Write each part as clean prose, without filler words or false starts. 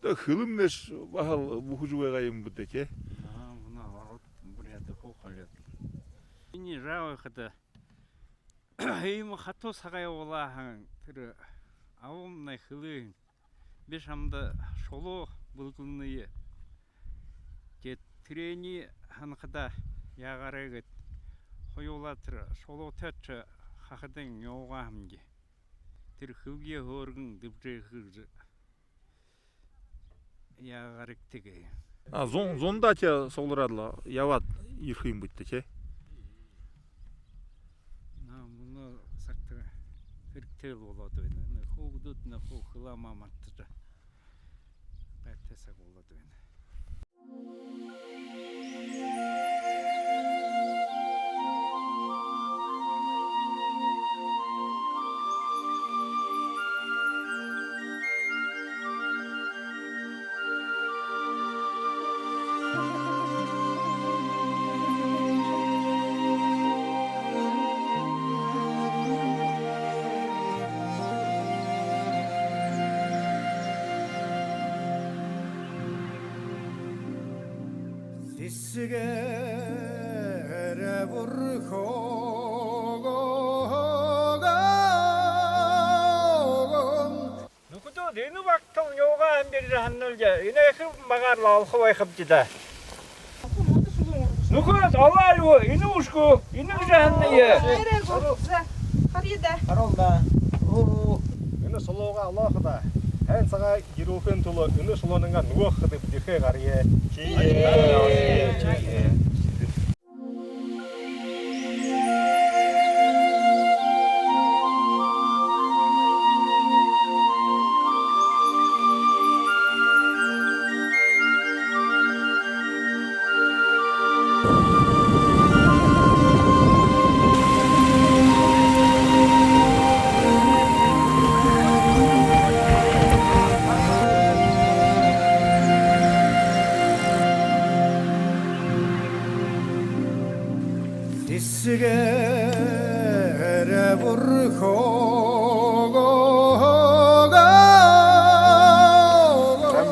Да хылымнеш бахал бухужугайым бутеке. Мына ворот буряда хохалет. Не жалко-то. Им хату сагай олахан тиры авымнай хылын. Бешамда шоло булгынные. Кет трени ханкада ягарегет. Хоюлатыр шоло тәтче хахадың йоға хамге. Тир хылге хоргын дыбжы хылжы. Ягаректеге. Зонда те солрадла яват ирхим бутеке. Мұны сақты үріктел болады өйні. Хоғдудына хоғылама маттыжа. Бәттесек болады өйні. Sisgere burkhogum Nukudu dini baktım yoga hem bir cahannelce. Yine ekip bakar lalkı bayıkıp gide. Nukud Allah bu ini uşku ini cahanneye. Аролда. Үні сұлуға Аллахыда. Ән саға ерупен тұлы үні сұлуыныңа нуақ қыдып дирхе қарие. Sisgere burkhogum Sen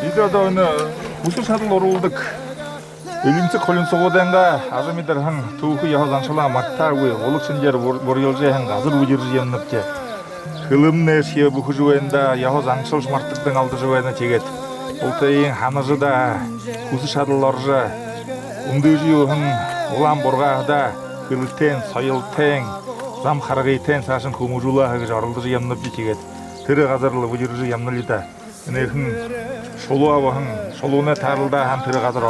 Videoda onu usul sadıl oruldık. Ölümsü kolun soğudanга azamidir han tuğu yahazançıla martta uy oluk sinjer boryolje han hazır ujirji yanıpke. Hılımne şiye bu hujuenda yahazançıl marttıktan aldı juena çeget. Oltayın hanıjı da kusu şadıllarjı umdıjı han ulan borgada hılten sayılten zam haragayten saşın kumujula hagı jarıldı yanıpke çeget. Tırı hazırlı ujirji yanılida. Nehim şolu avahın şoluğuna tarılda ham tırı hazır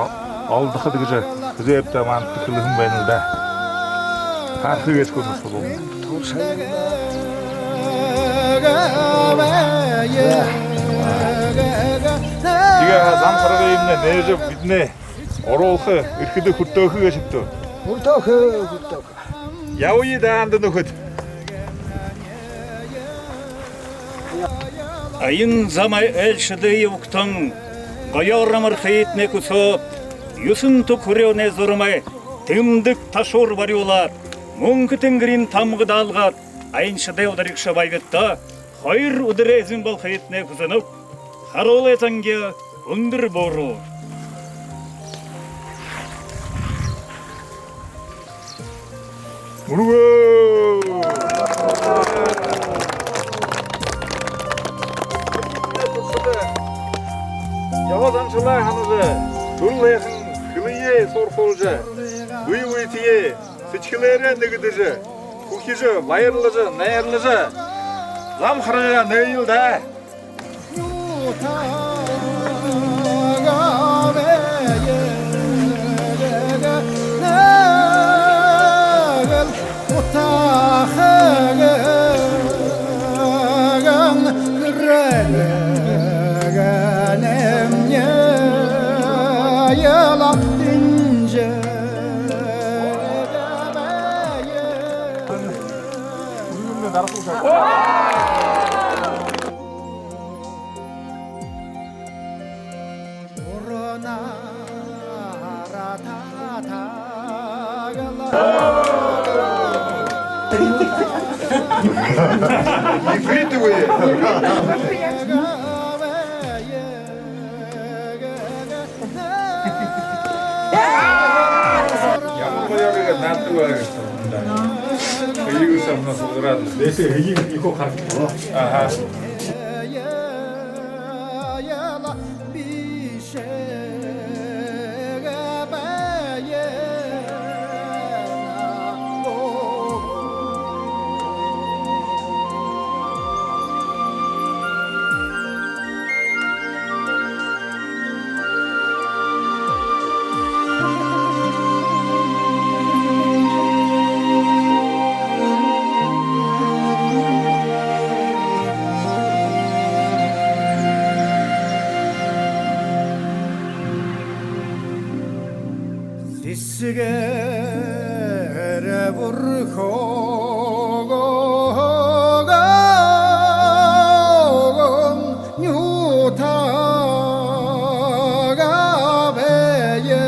aldı xıdıgıcı güzep tamam tıkılığın beynilde. Tarhı geç konuş şolu. Diga zam saragayımne nece bitne orolxı ırkıdı kurtoğu geçipti. Kurtoğu. Yavuyi da andını hıt. Ayın zamay elşidi yuktun, gayaramır xeyitne kusop, yusun tukurevne zorumay, tımdık taşor varıyorlar, munku tengrin tamgı dalgat, ayın şıday odarikşa baygıtta, hayır udire ezin bal xeyitne kusanıp, harol etange undur boru. Murugo! Yavazançılar hanıcı, durlayakın hılıye sorfolca, uy-uytiye, sıçkılere nıgıdıcı, kukicı, bayırlıcı, nayırlıcı, zam harıca neyilde. Притывай! 양모야가 놔두어야겠어. 이거 삼나서 그러는데. Дэше эгийг ихо харах. 아하. Sigere burkhogon nyutaga beye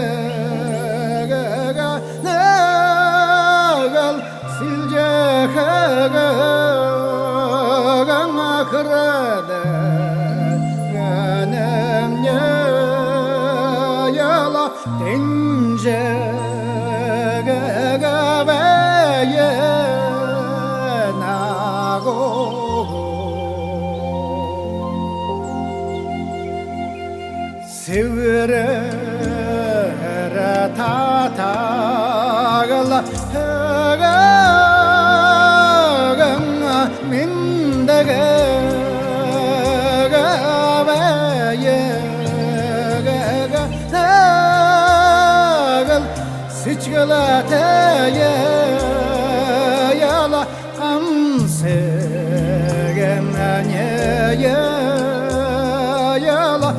nagal silje akrade ganemnya yala tenje Severe tatagala haganga mindage gaveye nagal sichgalate yala amse gemanye yala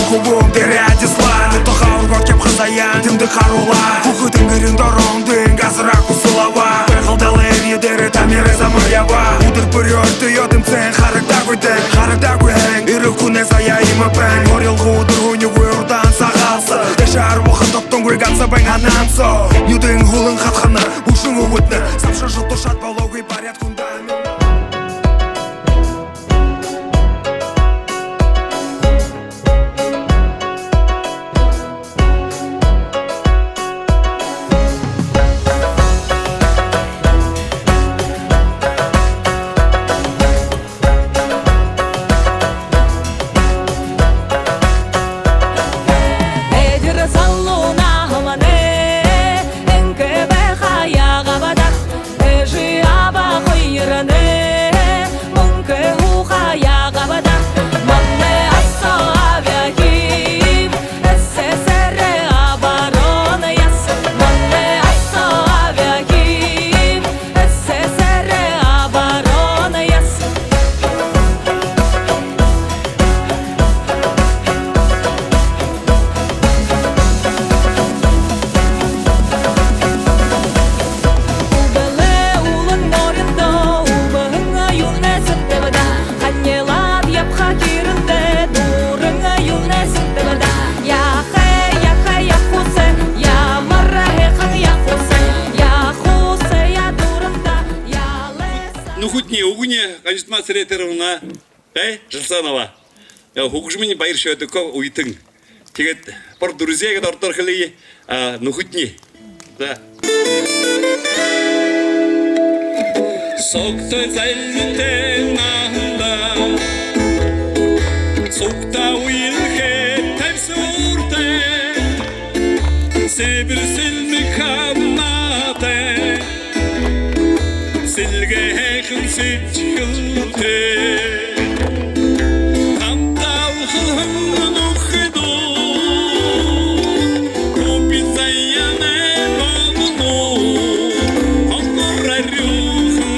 Кубом деряди сланы, то хаургот кеп хазаян, тимды харула. Кухы тынгырын дорон дын, газыраку сулава. Пехал далер едері тамері замаява. Удыр бүрер түйотым цен, харыкта көйтен, харыкта көйен. Иры күне зая имы пен, горилғы удыр гуйнюгу урдан сағалсы. Дешар вұқын топтың көйганса бәң анансо. Юдың ғулын қатқаны, бушың ұғытны. Сапшы жылты шат балогы порядку. Ажитма Сретеровна, Жылсанова. Хукушмини байр шөдөкө уйтың. Тэгээд пор друзьяга дортор хлии нухутни. Да. Сокто зэлтэн нахда. Сокта уилхэ тавсуртэ. Себір сілмі қанаты Сілге әйқін сетшілді Қамтал қылғын ұқыду Көпі заяны болыну Оңғыр әрюхын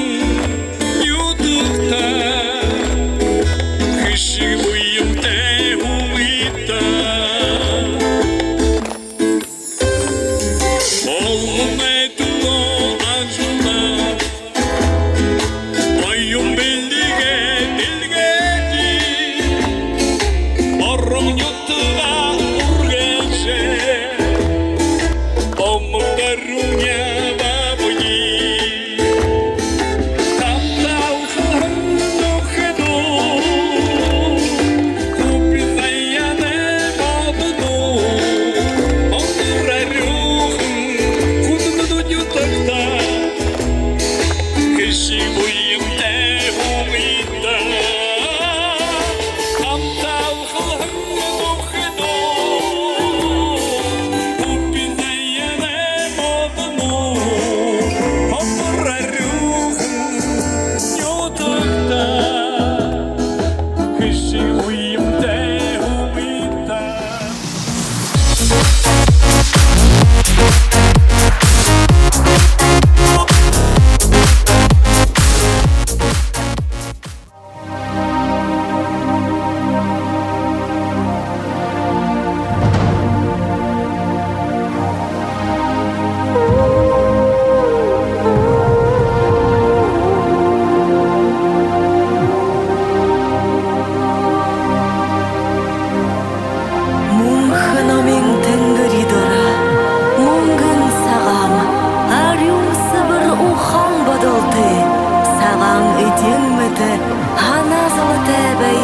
ютықта Кіші бұйымды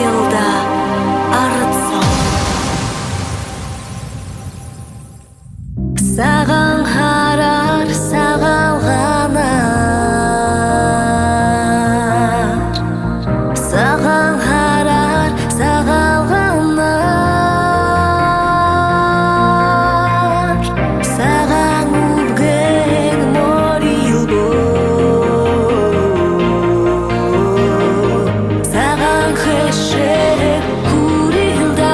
ұйта Саған харар, саған ғанар Саған харар, саған ғанар Саған үлген морил бол Саған хешек курилда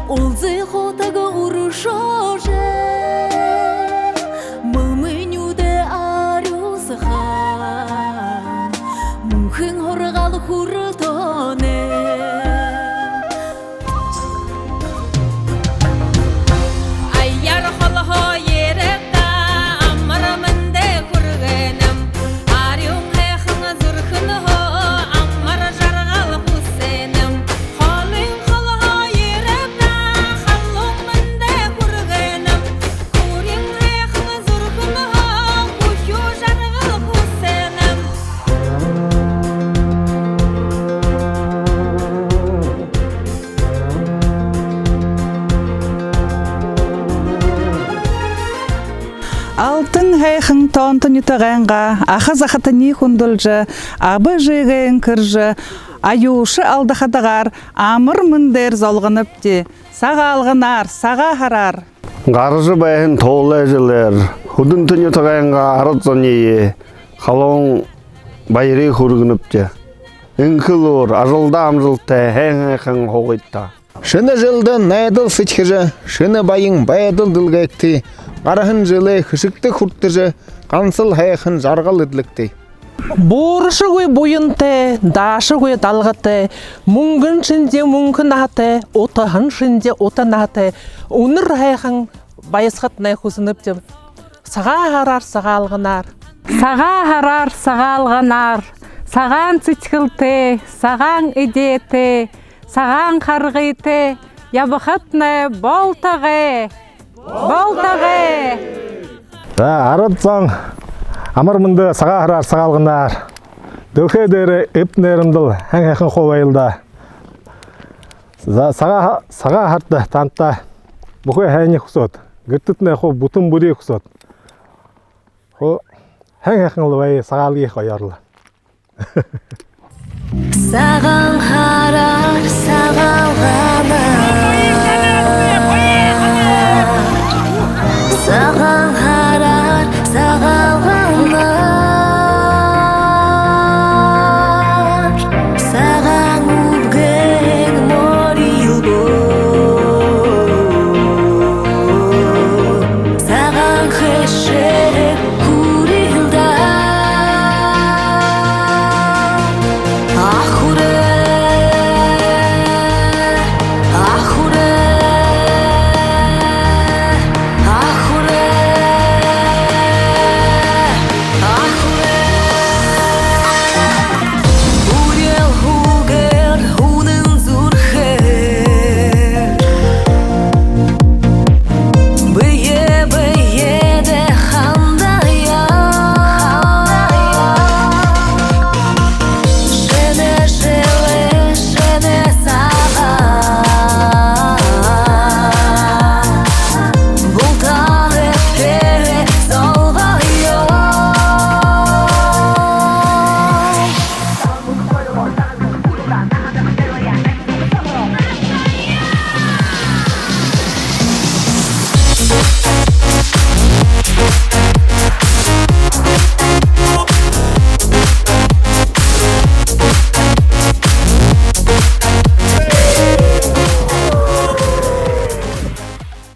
Улзы хотага урушоже хайхын тонтын ютағанға, ақыз ақытыни құндылжы, абы жеген кіржі, аюшы алдықадығар, амыр міндер золғынып де, саға алғынар, саға харар. Гаржы байын толы әжілер, худын түні тұғайынға арыт зонейі, қалуын байыры құрғынып де. Үнкіл ұр, ажылда амжылты, әң-әң хоғытта. Шыны жылды найдыл сычхыжы, шыны байың байдыл дылгайкты, қарахын жылы хышықты құрттыжы, қансыл хайықын жарғал үдлікті. Борышы көй бойынты, дашы көй далғыты, мұңгын шынде мүмкін аты, отағын шынде отан аты, оныр хайықын байысқат найқусынып деп, саға харар, саға алғынар. Саға харар, саға алғанар, саған цичкылты, саған идеті, саған қарғыты, ябықатны болтағы, болтағы. Арытсаң, амырмынды саға харар, саға алғанар. Дөлхедері эпнерімділ, әң-әқін қолайылда. Саға хартты танытта, бұқы әйне құсот, гүрттітіне қо бұтын бұри құсот. Әң-әқін лұвайы сағалы ек ойарлы. Саған харар, саға алғанар.